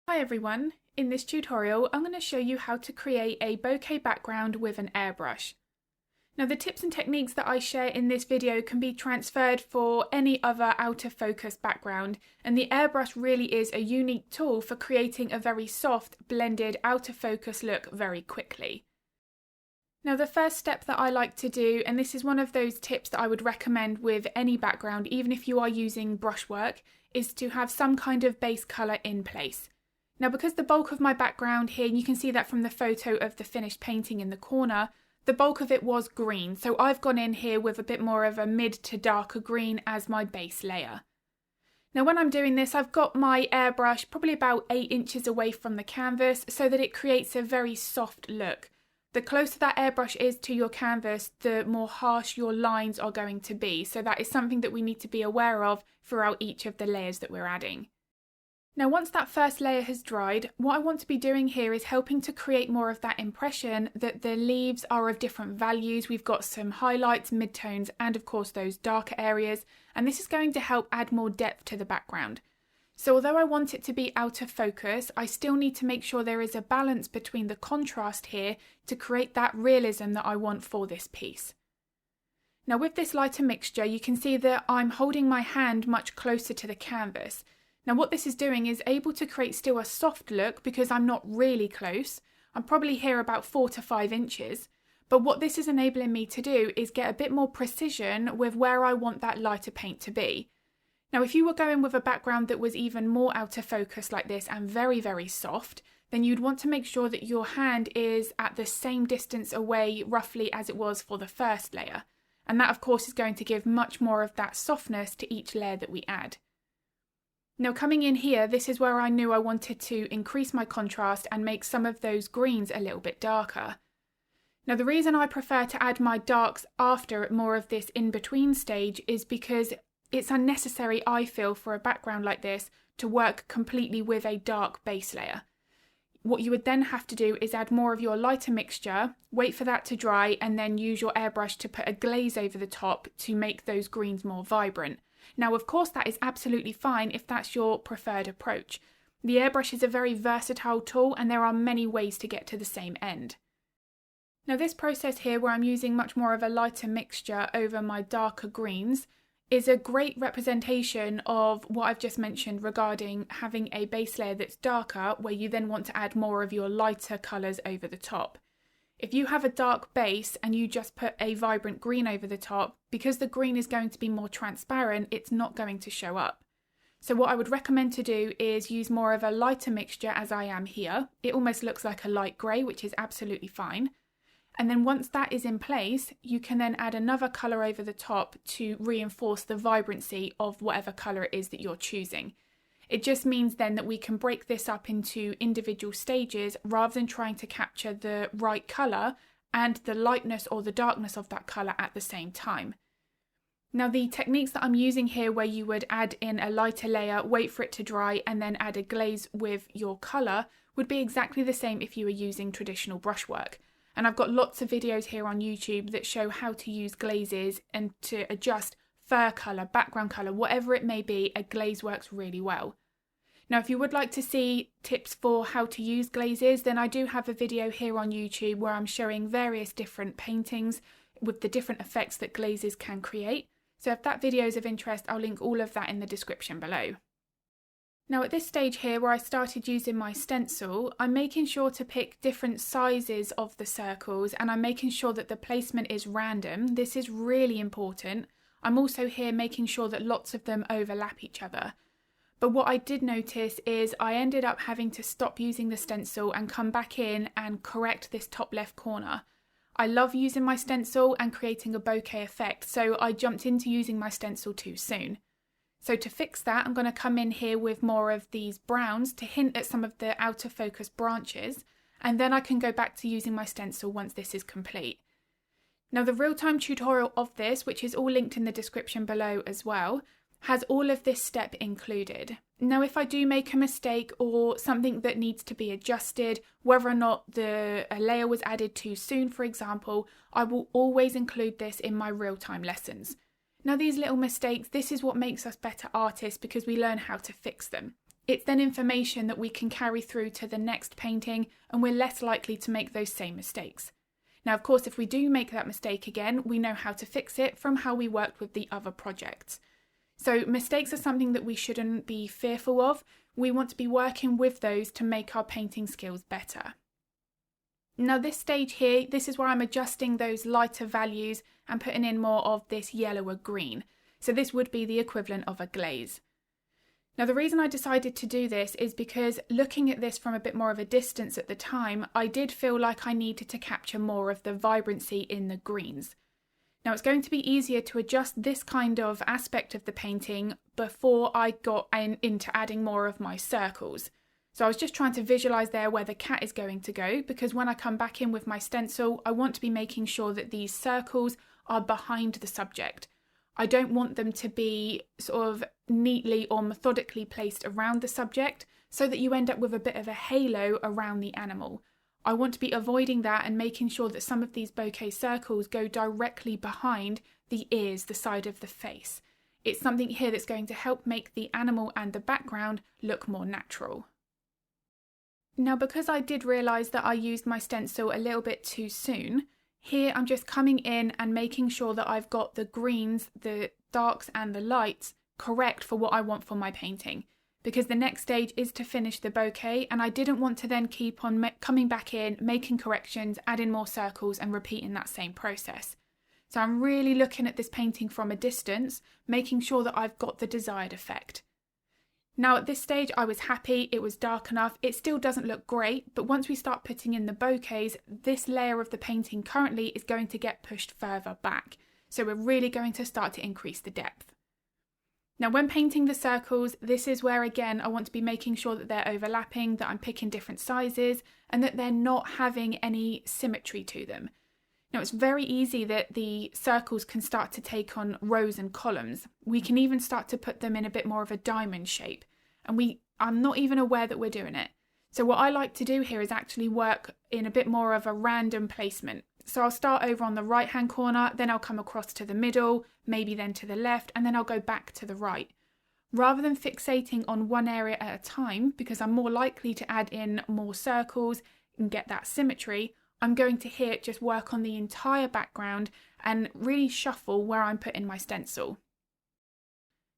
Hi everyone, in this tutorial I'm going to show you how to create a bokeh background with an airbrush. Now the tips and techniques that I share in this video can be transferred for any other out of focus background, and the airbrush really is a unique tool for creating a very soft, blended, out of focus look very quickly. Now the first step that I like to do, and this is one of those tips that I would recommend with any background even if you are using brushwork, is to have some kind of base colour in place. Now because the bulk of my background here, you can see that from the photo of the finished painting in the corner, the bulk of it was green, so I've gone in here with a bit more of a mid to darker green as my base layer. Now when I'm doing this, I've got my airbrush probably about 8 inches away from the canvas so that it creates a very soft look. The closer that airbrush is to your canvas, the more harsh your lines are going to be, so that is something that we need to be aware of throughout each of the layers that we're adding. Now once that first layer has dried, what I want to be doing here is helping to create more of that impression that the leaves are of different values. We've got some highlights, midtones, and of course those darker areas, and this is going to help add more depth to the background. So although I want it to be out of focus, I still need to make sure there is a balance between the contrast here to create that realism that I want for this piece. Now with this lighter mixture, you can see that I'm holding my hand much closer to the canvas. Now what this is doing is able to create still a soft look because I'm not really close. I'm probably here about 4 to 5 inches. But what this is enabling me to do is get a bit more precision with where I want that lighter paint to be. Now if you were going with a background that was even more out of focus like this and very, very soft, then you'd want to make sure that your hand is at the same distance away roughly as it was for the first layer. And that of course is going to give much more of that softness to each layer that we add. Now coming in here, this is where I knew I wanted to increase my contrast and make some of those greens a little bit darker. Now the reason I prefer to add my darks after more of this in-between stage is because it's unnecessary, I feel, for a background like this to work completely with a dark base layer. What you would then have to do is add more of your lighter mixture, wait for that to dry, and then use your airbrush to put a glaze over the top to make those greens more vibrant. Now of course that is absolutely fine if that's your preferred approach. The airbrush is a very versatile tool and there are many ways to get to the same end. Now this process here where I'm using much more of a lighter mixture over my darker greens is a great representation of what I've just mentioned regarding having a base layer that's darker where you then want to add more of your lighter colours over the top. If you have a dark base and you just put a vibrant green over the top, because the green is going to be more transparent, it's not going to show up. So what I would recommend to do is use more of a lighter mixture as I am here. It almost looks like a light grey, which is absolutely fine. And then once that is in place, you can then add another colour over the top to reinforce the vibrancy of whatever colour it is that you're choosing. It just means then that we can break this up into individual stages rather than trying to capture the right colour and the lightness or the darkness of that colour at the same time. Now the techniques that I'm using here where you would add in a lighter layer, wait for it to dry and then add a glaze with your colour would be exactly the same if you were using traditional brushwork. And I've got lots of videos here on YouTube that show how to use glazes and to adjust fur colour, background colour, whatever it may be, a glaze works really well. Now if you would like to see tips for how to use glazes, then I do have a video here on YouTube where I'm showing various different paintings with the different effects that glazes can create. So if that video is of interest, I'll link all of that in the description below. Now at this stage here where I started using my stencil, I'm making sure to pick different sizes of the circles and I'm making sure that the placement is random. This is really important. I'm also here making sure that lots of them overlap each other. But what I did notice is I ended up having to stop using the stencil and come back in and correct this top left corner. I love using my stencil and creating a bokeh effect, so I jumped into using my stencil too soon. So to fix that, I'm going to come in here with more of these browns to hint at some of the out of focus branches, and then I can go back to using my stencil once this is complete. Now the real-time tutorial of this, which is all linked in the description below as well, has all of this step included. Now if I do make a mistake or something that needs to be adjusted, whether or not a layer was added too soon for example, I will always include this in my real-time lessons. Now these little mistakes, this is what makes us better artists because we learn how to fix them. It's then information that we can carry through to the next painting, and we're less likely to make those same mistakes. Now, of course, if we do make that mistake again, we know how to fix it from how we worked with the other projects. So mistakes are something that we shouldn't be fearful of. We want to be working with those to make our painting skills better. Now this stage here, this is where I'm adjusting those lighter values and putting in more of this yellower green. So this would be the equivalent of a glaze. Now the reason I decided to do this is because looking at this from a bit more of a distance at the time, I did feel like I needed to capture more of the vibrancy in the greens. Now it's going to be easier to adjust this kind of aspect of the painting before I got into adding more of my circles. So I was just trying to visualize there where the cat is going to go, because when I come back in with my stencil, I want to be making sure that these circles are behind the subject. I don't want them to be sort of neatly or methodically placed around the subject so that you end up with a bit of a halo around the animal. I want to be avoiding that and making sure that some of these bokeh circles go directly behind the ears, the side of the face. It's something here that's going to help make the animal and the background look more natural. Now, because I did realise that I used my stencil a little bit too soon, here I'm just coming in and making sure that I've got the greens, the darks and the lights correct for what I want for my painting. Because the next stage is to finish the bokeh, and I didn't want to then keep on coming back in, making corrections, adding more circles and repeating that same process. So I'm really looking at this painting from a distance, making sure that I've got the desired effect. Now at this stage I was happy, it was dark enough, it still doesn't look great, but once we start putting in the bokehs, this layer of the painting currently is going to get pushed further back. So we're really going to start to increase the depth. Now when painting the circles, this is where again I want to be making sure that they're overlapping, that I'm picking different sizes, and that they're not having any symmetry to them. Now it's very easy that the circles can start to take on rows and columns. We can even start to put them in a bit more of a diamond shape, and I'm not even aware that we're doing it. So what I like to do here is actually work in a bit more of a random placement. So I'll start over on the right hand corner, then I'll come across to the middle, maybe then to the left, and then I'll go back to the right. Rather than fixating on one area at a time, because I'm more likely to add in more circles and get that symmetry, I'm going to here just work on the entire background and really shuffle where I'm putting my stencil.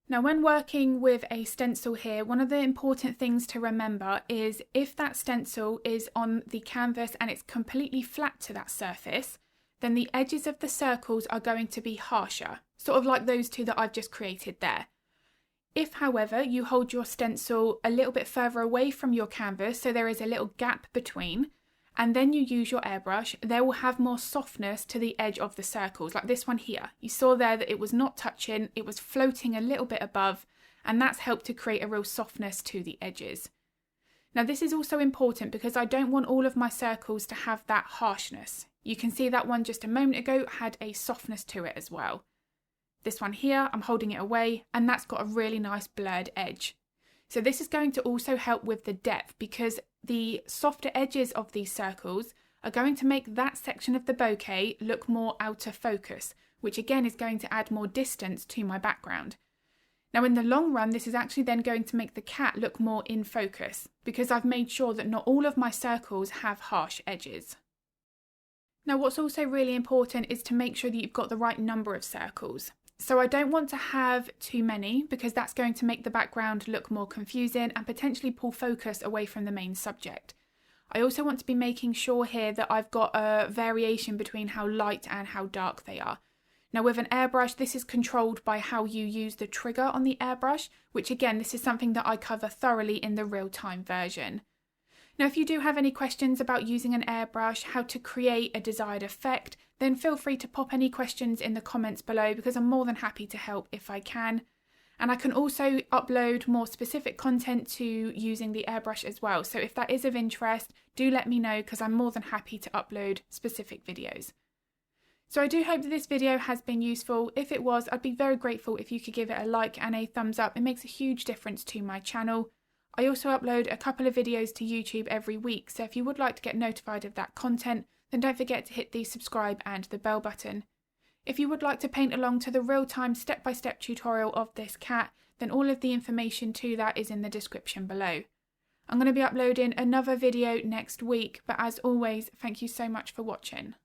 Now when working with a stencil here, one of the important things to remember is if that stencil is on the canvas and it's completely flat to that surface, then the edges of the circles are going to be harsher, sort of like those two that I've just created there. If, however, you hold your stencil a little bit further away from your canvas, so there is a little gap between, and then you use your airbrush, they will have more softness to the edge of the circles, like this one here. You saw there that it was not touching, it was floating a little bit above, and that's helped to create a real softness to the edges. Now this is also important because I don't want all of my circles to have that harshness. You can see that one just a moment ago had a softness to it as well. This one here, I'm holding it away, and that's got a really nice blurred edge. So this is going to also help with the depth because the softer edges of these circles are going to make that section of the bokeh look more out of focus, which again is going to add more distance to my background. Now in the long run, this is actually then going to make the cat look more in focus because I've made sure that not all of my circles have harsh edges. Now what's also really important is to make sure that you've got the right number of circles. So I don't want to have too many because that's going to make the background look more confusing and potentially pull focus away from the main subject. I also want to be making sure here that I've got a variation between how light and how dark they are. Now with an airbrush, this is controlled by how you use the trigger on the airbrush, which again, this is something that I cover thoroughly in the real-time version. Now if you do have any questions about using an airbrush, how to create a desired effect, then feel free to pop any questions in the comments below because I'm more than happy to help if I can. And I can also upload more specific content to using the airbrush as well. So if that is of interest, do let me know because I'm more than happy to upload specific videos. So I do hope that this video has been useful. If it was, I'd be very grateful if you could give it a like and a thumbs up. It makes a huge difference to my channel. I also upload a couple of videos to YouTube every week, so if you would like to get notified of that content, then don't forget to hit the subscribe and the bell button. If you would like to paint along to the real-time step-by-step tutorial of this cat, then all of the information to that is in the description below. I'm going to be uploading another video next week, but as always, thank you so much for watching.